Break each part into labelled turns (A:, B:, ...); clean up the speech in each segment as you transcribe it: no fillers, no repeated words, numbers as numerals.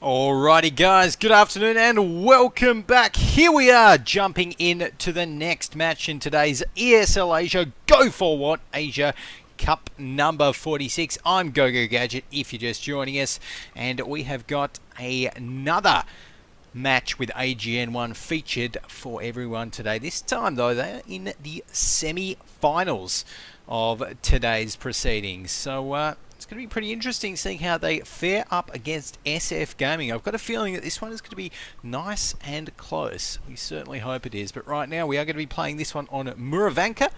A: Alrighty guys, good afternoon and welcome back. Here we are jumping in to the next match in today's ESL Asia Go4WoT Asia Cup number 46. I'm GoGoGadget if you're just joining us, and we have got another match with AGN1 featured for everyone today. This time though, they are in the semi-finals of today's proceedings. So it's going to be pretty interesting seeing how they fare up against SF Gaming. I've got a feeling that this one is going to be nice and close. We certainly hope it is. But right now we are going to be playing this one on Muravanka,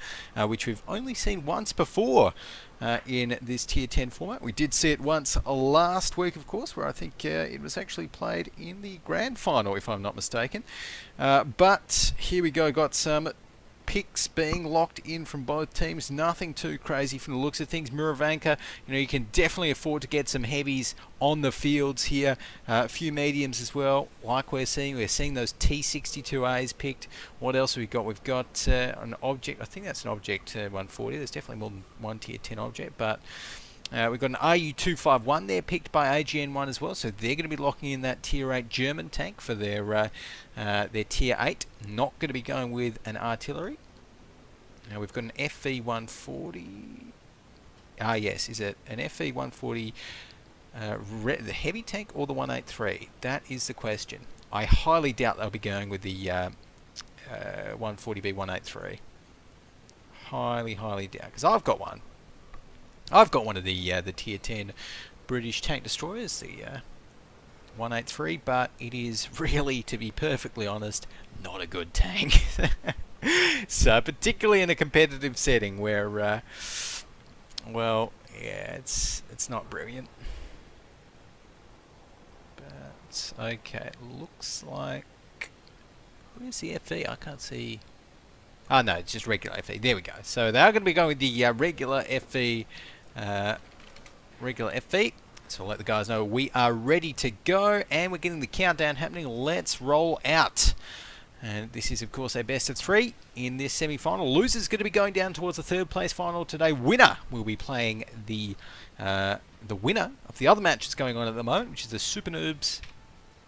A: which we've only seen once before in this Tier 10 format. We did see it once last week, of course, where I think it was actually played in the grand final, if I'm not mistaken. But here we go, got some picks being locked in from both teams. Nothing too crazy from the looks of things. Muravanka, you can definitely afford to get some heavies on the fields here. A few mediums as well, like we're seeing. We're seeing those T62As picked. What else have we got? We've got an object. I think that's an object 140. There's definitely more than one tier 10 object, but we've got an RU251 there picked by AGN1 as well, so they're going to be locking in that tier 8 German tank for their tier 8. Not going to be going with an artillery. Now we've got an FV140. Ah yes, is it an FV140 the heavy tank or the 183? That is the question. I highly doubt they'll be going with the 140B 183. Highly doubt, because I've got one. I've got one of the tier 10 British tank destroyers, the 183, but it is really, to be perfectly honest, not a good tank. So particularly in a competitive setting where, well, yeah, it's not brilliant. But okay, it looks like, where's the FE? I can't see. Oh no, it's just regular FE. There we go. So they are going to be going with the regular FE. So I'll let the guys know we are ready to go, and we're getting the countdown happening. Let's roll out. And this is of course a best of 3 in this semi-final. Loser's going to be going down towards the third place final today. Winner will be playing the winner of the other match that's going on at the moment, which is the Super Noobs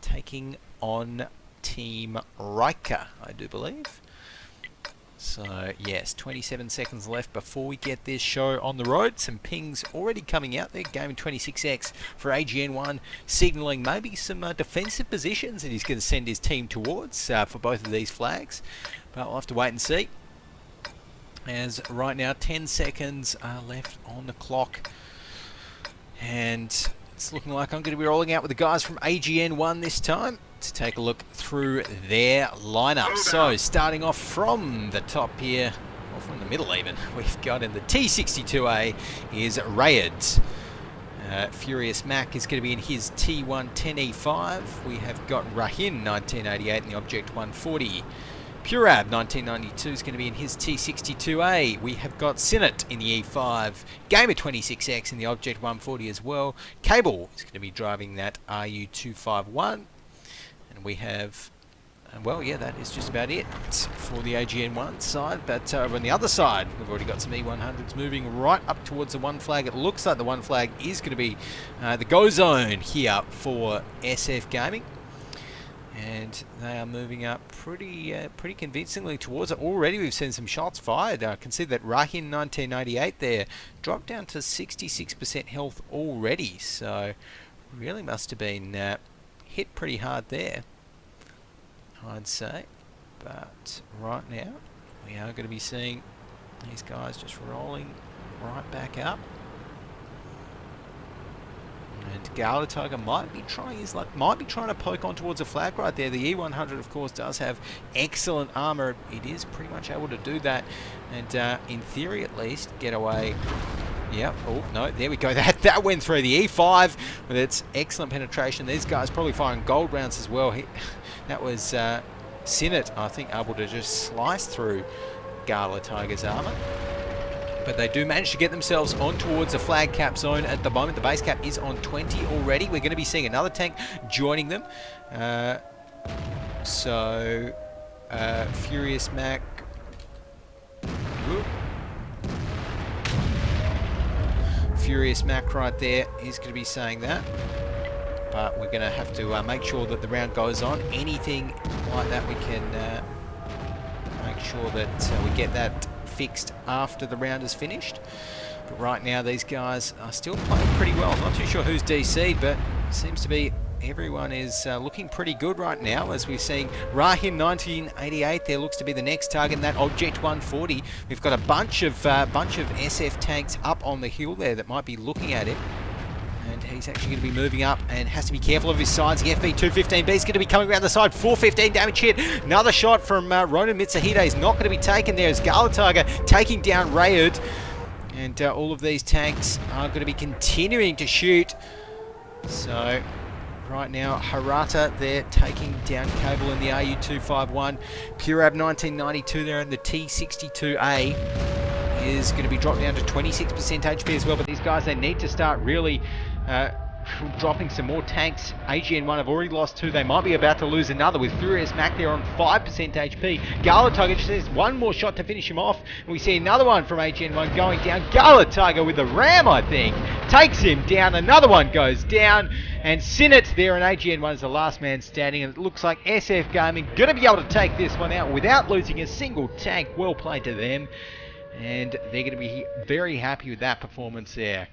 A: taking on Team Riker, I do believe. So yes, 27 seconds left before we get this show on the road. Some pings already coming out there. Game 26X for AGN1, signalling maybe some defensive positions that he's going to send his team towards for both of these flags. But we'll have to wait and see. As right now, 10 seconds are left on the clock. And it's looking like I'm going to be rolling out with the guys from AGN1 this time to take a look through their lineup. So starting off from the top here, or from the middle even, we've got in the T62A is Rayed. Furious Mac is going to be in his T110E5. We have got Rahin 1988 in the Object 140. Purab 1992 is going to be in his T62A. We have got Sinet in the E5. Gamer 26X in the Object 140 as well. Cable is going to be driving that RU251. And we have, well, yeah, that is just about it for the AGN1 side. But over on the other side, we've already got some E100s moving right up towards the one flag. It looks like the one flag is going to be the Go Zone here for SF Gaming. And they are moving up pretty convincingly towards it. Already we've seen some shots fired. I can see that Rahin 1998 there dropped down to 66% health already. So really must have been hit pretty hard there, I'd say. But right now we are going to be seeing these guys just rolling right back up. And Gala Tiger might be trying his luck, might be trying to poke on towards a flag right there. The E100 of course does have excellent armor. It is pretty much able to do that, and in theory at least get away. Yep. Oh no, there we go. That went through the E5 with its excellent penetration. These guys probably firing gold rounds as well. That was Sinet, I think, able to just slice through Gala Tiger's armor. But they do manage to get themselves on towards the flag cap zone at the moment. The base cap is on 20 already. We're going to be seeing another tank joining them. Furious Mac. Whoop. Furious Mac right there is going to be saying that. but we're going to have to make sure that the round goes on. Anything like that, we can make sure that we get that fixed after the round is finished. But right now, these guys are still playing pretty well. I'm not too sure who's DC'd, but it seems to be everyone is looking pretty good right now, as we're seeing Rahim 1988 there looks to be the next target in that Object 140. We've got a bunch of SF tanks up on the hill there that might be looking at him. And he's actually going to be moving up and has to be careful of his sides. The FV215B is going to be coming around the side. 415 damage hit. Another shot from Ronan Mitsuhide is not going to be taken there as Galataga taking down Rayud. And all of these tanks are going to be continuing to shoot. So right now, Harata there taking down Cable in the RU251. Purab 1992 there in the T62A is going to be dropped down to 26% HP as well. But these guys, they need to start really dropping some more tanks. AGN1 have already lost 2. They might be about to lose another with Furious Mac there on 5% HP. Galataga just has one more shot to finish him off. And we see another one from AGN1 going down. Galataga with the ram, I think, takes him down. Another one goes down. And Sinnott there, and AGN1 is the last man standing. And it looks like SF Gaming going to be able to take this one out without losing a single tank. Well played to them. And they're going to be very happy with that performance there.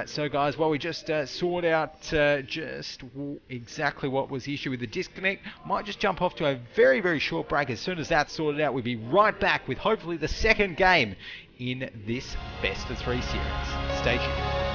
A: So guys, while we just sort out just exactly what was the issue with the disconnect, might just jump off to a very, very short break. As soon as that's sorted out, we'll be right back with hopefully the second game in this best of 3 series. Stay tuned.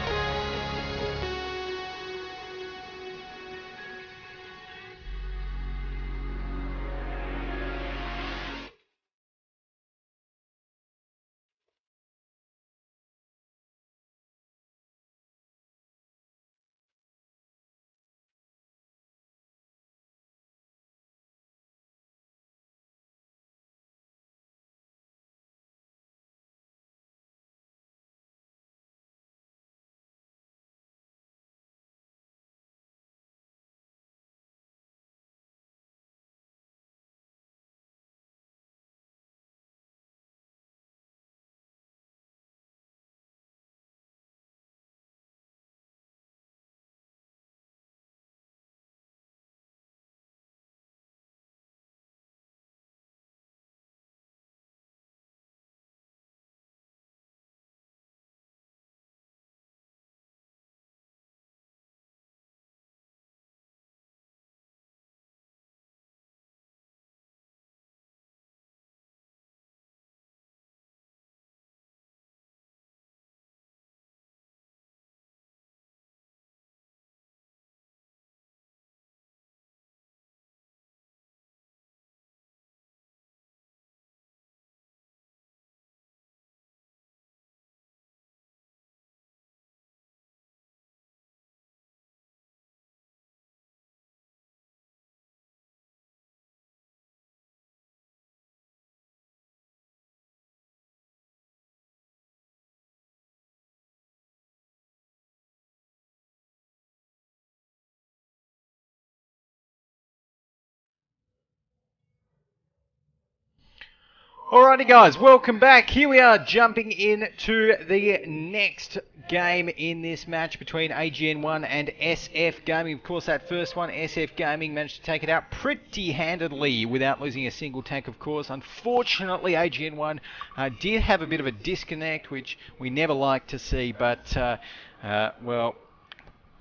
A: Alrighty guys, welcome back. Here we are jumping into the next game in this match between AGN1 and SF Gaming. Of course, that first one, SF Gaming managed to take it out pretty handedly without losing a single tank, of course. Unfortunately, AGN1 did have a bit of a disconnect, which we never like to see, but, well,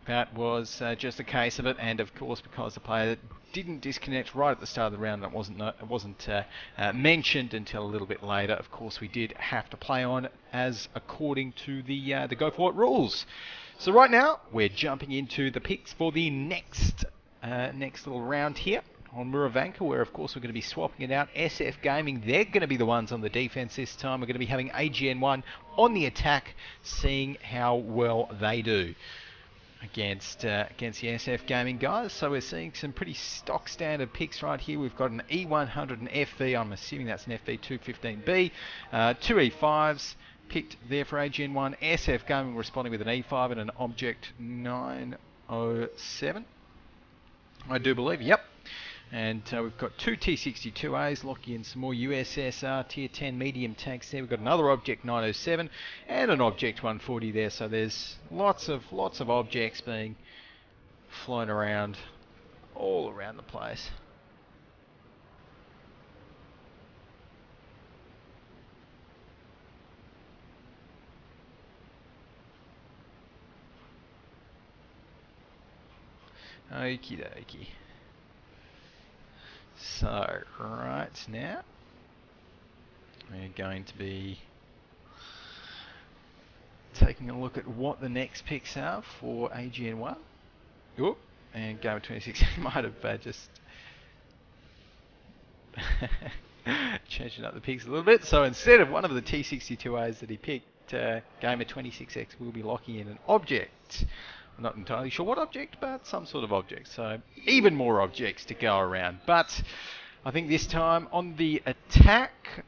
A: that was just a case of it, and of course, because the player didn't disconnect right at the start of the round, it wasn't mentioned until a little bit later. Of course, we did have to play on as according to the Go4WoT rules. So right now, we're jumping into the picks for the next little round here on Muravanka, where of course we're going to be swapping it out. SF Gaming, they're going to be the ones on the defense this time. We're going to be having AGN1 on the attack, seeing how well they do against the SF Gaming guys. So we're seeing some pretty stock standard picks right here. We've got an E100 and FV, I'm assuming that's an FV215B, 2 E5s picked there for AGN1. SF Gaming responding with an E5 and an Object 907, I do believe, yep. And we've got 2 T62As, locking in some more USSR Tier 10 medium tanks there. We've got another Object 907 and an Object 140 there. So there's lots of objects being flown around all around the place. Okie dokie. So, right now, we're going to be taking a look at what the next picks are for AGN1. Oop, and Go4WoT might have just changing up the picks a little bit. So instead of one of the T62As that he picked, Gamer26X will be locking in an object. I'm not entirely sure what object, but some sort of object. So even more objects to go around. But I think this time on the attack,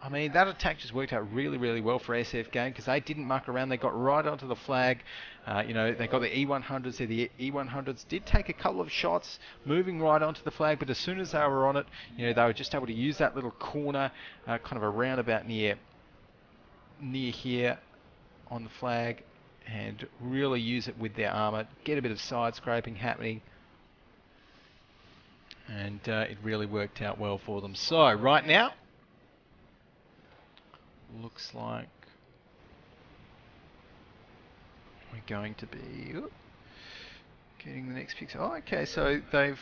A: I mean, that attack just worked out really, really well for SF Game because they didn't muck around. They got right onto the flag. You know, they got the E100s there. The E100s did take a couple of shots moving right onto the flag, but as soon as they were on it, you know, they were just able to use that little corner, kind of a roundabout near here on the flag and really use it with their armor, get a bit of side scraping happening. And it really worked out well for them. So, right now, looks like we're going to be getting the next pixel. Oh, okay, so they're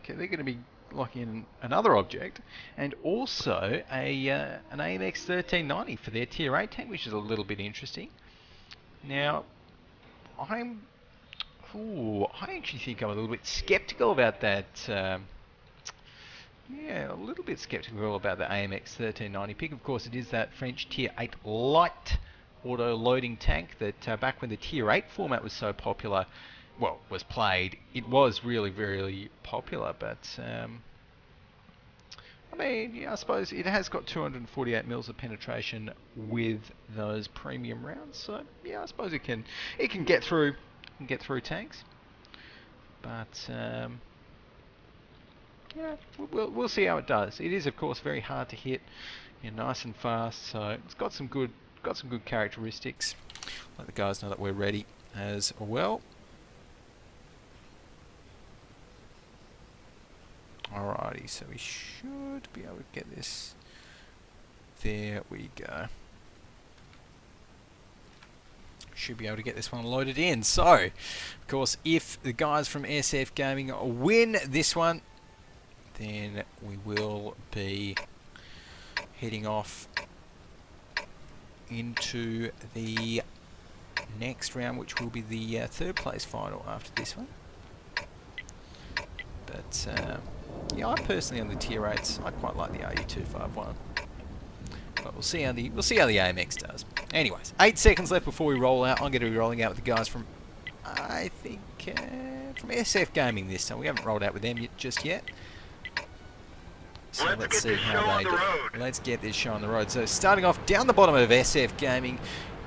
A: going to be locking in another object and also an AMX 1390 for their tier 8 tank, which is a little bit interesting. Now, I actually think I'm a little bit skeptical about that. Yeah, a little bit skeptical about the AMX 1390 pick. Of course, it is that French Tier 8 light auto-loading tank that back when the Tier 8 format was so popular, well, was played, it was really, really popular. But, I mean, yeah, I suppose it has got 248 mils of penetration with those premium rounds. So, yeah, I suppose it can get through tanks. But, yeah, we'll see how it does. It is, of course, very hard to hit, you know, nice and fast. So it's got some good characteristics. Let the guys know that we're ready as well. Alrighty, so we should be able to get this. There we go. Should be able to get this one loaded in. So, of course, if the guys from SF Gaming win this one, then we will be heading off into the next round, which will be the third place final after this one. But yeah, I personally on the tier 8s, I quite like the AU251. But we'll see how the AMX does. Anyways, 8 seconds left before we roll out. I'm going to be rolling out with the guys from, I think, from SF Gaming this time. We haven't rolled out with them just yet. So let's see how they do. Let's get this show on the road. So starting off down the bottom of SF Gaming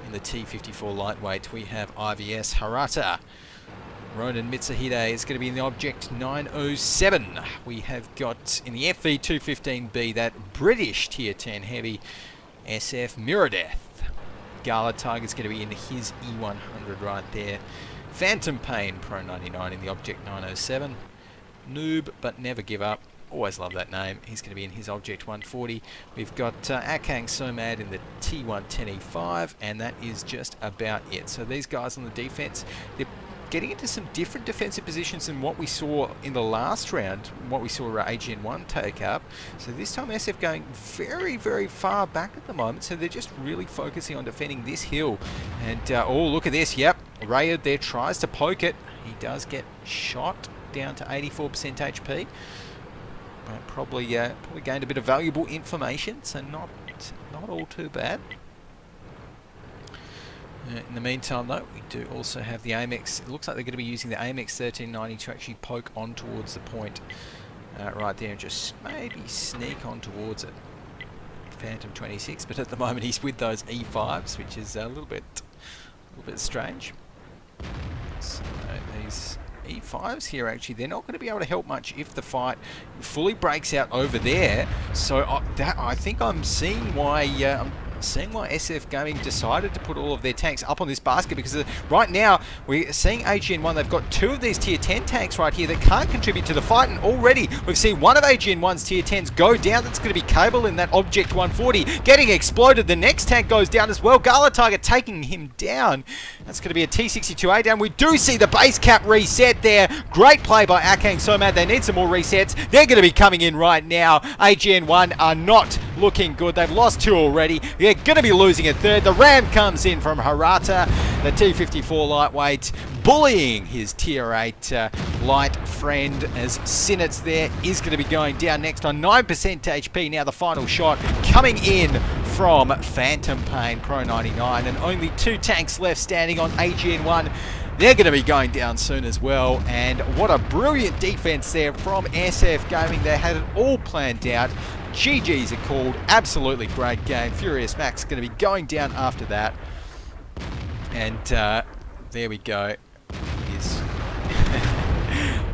A: in the T54 lightweight, we have IVS Harata. Ronan Mitsuhide is going to be in the Object 907. We have got in the FV215B that British Tier 10 heavy SF Mirrordeath. Gala Tiger's going to be in his E100 right there. Phantom Pain Pro 99 in the Object 907. Noob but never give up. Always love that name. He's going to be in his Object 140. We've got Akang Somad in the T110E5, and that is just about it. So these guys on the defense, they're getting into some different defensive positions than what we saw in the last round, what we saw AGN1 take up. So this time SF going very, very far back at the moment, so they're just really focusing on defending this hill. And, oh, look at this, yep, Rayard there tries to poke it. He does get shot down to 84% HP. Probably gained a bit of valuable information, so not all too bad. In the meantime, though, we do also have the AMX. It looks like they're going to be using the AMX 1390 to actually poke on towards the point right there and just maybe sneak on towards it. Phantom 26, but at the moment he's with those E5s, which is a little bit strange. So these E5s here, actually, they're not going to be able to help much if the fight fully breaks out over there. So I think I'm seeing why seeing why SF Gaming decided to put all of their tanks up on this basket, because right now we're seeing AGN1, they've got 2 of these tier 10 tanks right here that can't contribute to the fight, and already we've seen one of AGN1's tier 10s go down. That's going to be Cable in that Object 140 getting exploded. The next tank goes down as well. Gala Target taking him down. That's going to be a T62A down. We do see the base cap reset there. Great play by Akang Somad. They need some more resets. They're going to be coming in right now. AGN1 are not looking good. They've lost 2 already. They're going to be losing a 3rd. The ram comes in from Harata, the T54 lightweight, bullying his tier 8 light friend, as Sinitz there is going to be going down next on 9% HP. Now the final shot coming in from Phantom Pain Pro 99, and only 2 tanks left standing on AGN1. They're going to be going down soon as well, and what a brilliant defense there from SF Gaming. They had it all planned out. GG's are called. Absolutely great game. Furious Max going to be going down after that. And there we go.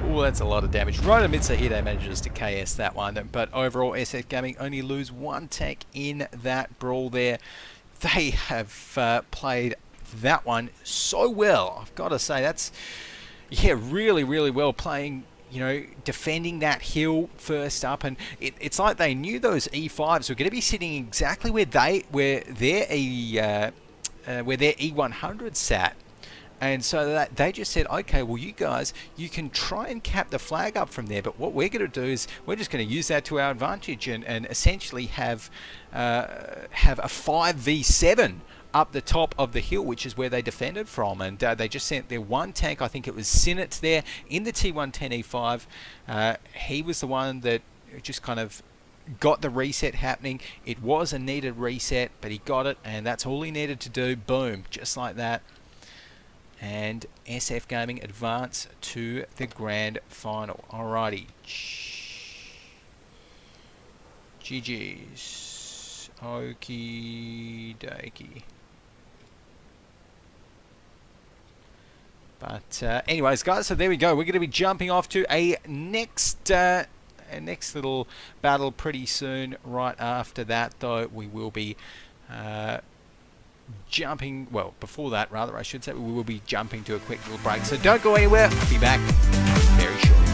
A: Oh, that's a lot of damage. Rona Mitsuhide manages to KS that one. But overall, SF Gaming only lose 1 tank in that brawl there. They have played that one so well. I've got to say, that's, yeah, really, really well playing. You know, defending that hill first up, and it's like they knew those E5s were going to be sitting exactly where their E100 sat, and so that they just said, okay, well, you guys, you can try and cap the flag up from there, but what we're going to do is we're just going to use that to our advantage and essentially have a 5v7 up the top of the hill, which is where they defended from, and they just sent their 1 tank. I think it was Sinitz there in the T110E5. He was the one that just kind of got the reset happening. It was a needed reset, but he got it, and that's all he needed to do. Boom, just like that. And SF Gaming advance to the grand final. Alrighty. GG's. Okie dokie. But anyways, guys, so there we go. We're going to be jumping off to a next little battle pretty soon. Right after that, though, we will be jumping. Well, before that, rather, I should say, we will be jumping to a quick little break. So don't go anywhere. I'll be back very shortly.